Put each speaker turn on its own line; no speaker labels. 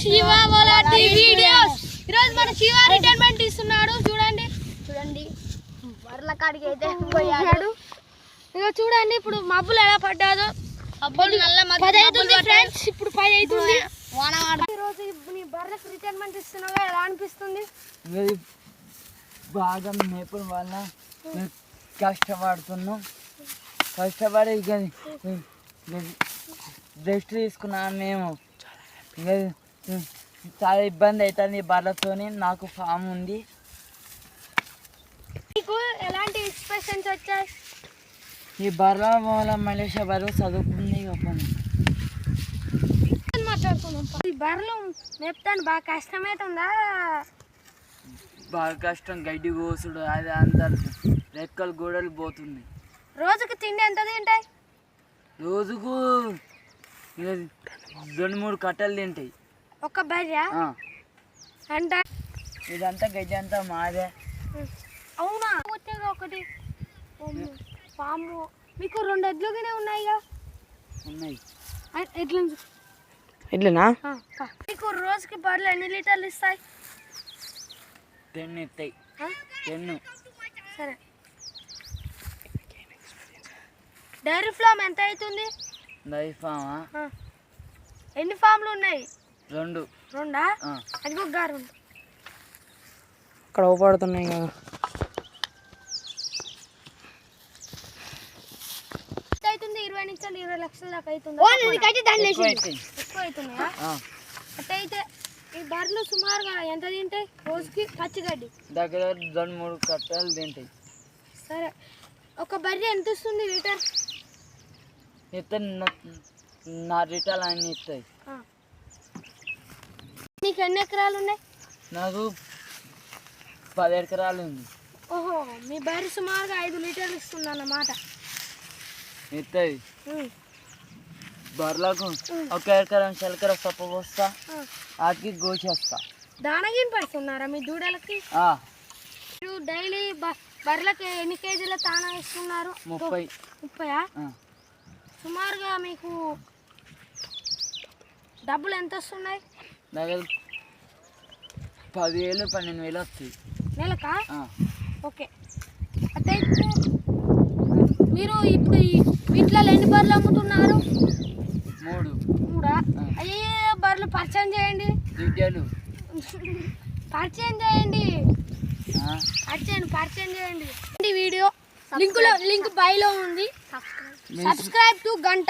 Shiva వలాటి videos. ఈరోజు మన Shiva retirement ఇస్తున్నాడు. చూడండి
వర్ల కాడికి అయితే పోయాడు.
ఇక చూడండి ఇప్పుడు మబ్బులు ఎలా పడ్డాదో. ఫ్రెండ్స్ ఇప్పుడు 10 అవుతుంది. ఈరోజు నీ బర్రెలకు రిటైర్మెంట్ ఇస్తున్నావు, ఎలా అనిపిస్తుంది?
బాగా మేపడం వల్ల కష్టపడుతున్నాం. కష్టపడి రెస్ట్ తీసుకున్నాను. మేము చాలా ఇబ్బంది అవుతుంది బర్రెతోని. నాకు ఫామ్ ఉంది.
మీకు ఎలాంటి ఎక్స్ప్రెషన్స్ వచ్చాయి?
ఈ బర్రె వల్ల మలేషియా బర్రె చదువుకుంది.
మాట్లాడుకున్నాం. ఈ బర్రెలు మేపుతాను బాగా కష్టమవుతుందా?
బాగా కష్టం. గడ్డి కోసుడు అది అందరు రెక్కలు గోడలు పోతుంది.
రోజుకి తిండి ఎంత తింటాయి?
రోజుకు 2-3 కట్టలు తింటాయి
ఒక బర్రె. అంటే
ఇదంతా గడ్డి అంతా మాదే.
అవునా? వచ్చేది ఒకటి పాము. మీకు 2 ఎడ్లుగానే ఉన్నాయిగా?
ఉన్నాయి.
ఎట్లనా? మీకు రోజుకి బర్రెలు ఎన్ని లీటర్లు ఇస్తాయి?
10 ఇస్తాయి. 10.
సరే. డైరీ ఫామ్ ఎంత అవుతుంది?
డైరీ ఫామా?
ఎన్ని ఫామ్లు ఉన్నాయి?
2.
2? అది ఒక గారు
అక్కడ ఓపడుతున్నాయి కదా.
అవుతుంది 20 నుంచి 20 లక్షల దాకా అవుతుంది. ఎక్కువ అవుతున్నాయా? అట్టయితే ఈ బర్రెలు సుమారుగా ఎంత తింటాయి రోజుకి పచ్చిగడ్డి?
దగ్గర 2-3 కట్టలు తింటాయి.
సరే, ఒక బర్రె ఎంత ఇస్తుంది లీటర్?
ఇస్తే 4 లీటర్లు అన్నీ ఇస్తాయి.
నీకు ఎన్ని ఎకరాలు ఉన్నాయి?
నాకు 10 ఎకరాలు ఉంది.
ఓహో, మీ బర్రె సుమారుగా 5 లీటర్లు ఇస్తుంది అన్నమాట.
ఇస్తాయి. బర్రెలకు 1 ఎకరం చిలకర సొప్ప పోస్తా, వాటికి గోచేస్తా.
దానగిని పడుతున్నారా మీ దూడలకి? మీరు డైలీ బర్రెలకి ఎన్ని కేజీల తానా ఇస్తున్నారు? 30. సుమారుగా మీకు డబ్బులు ఎంత వస్తున్నాయి?
దగ్గర 10,000-12,000 వస్తాయి
నెలకా? ఓకే. అయితే మీరు ఇప్పుడు వీటిలో ఎన్ని బర్రెలు అమ్ముతున్నారు?
3.
అయ్యే బర్రెలు పరిచయం చేయండి. పరిచయం చేయండి. వీడియో లింక్ బైలో ఉంది. సబ్స్క్రైబ్ టు గంట.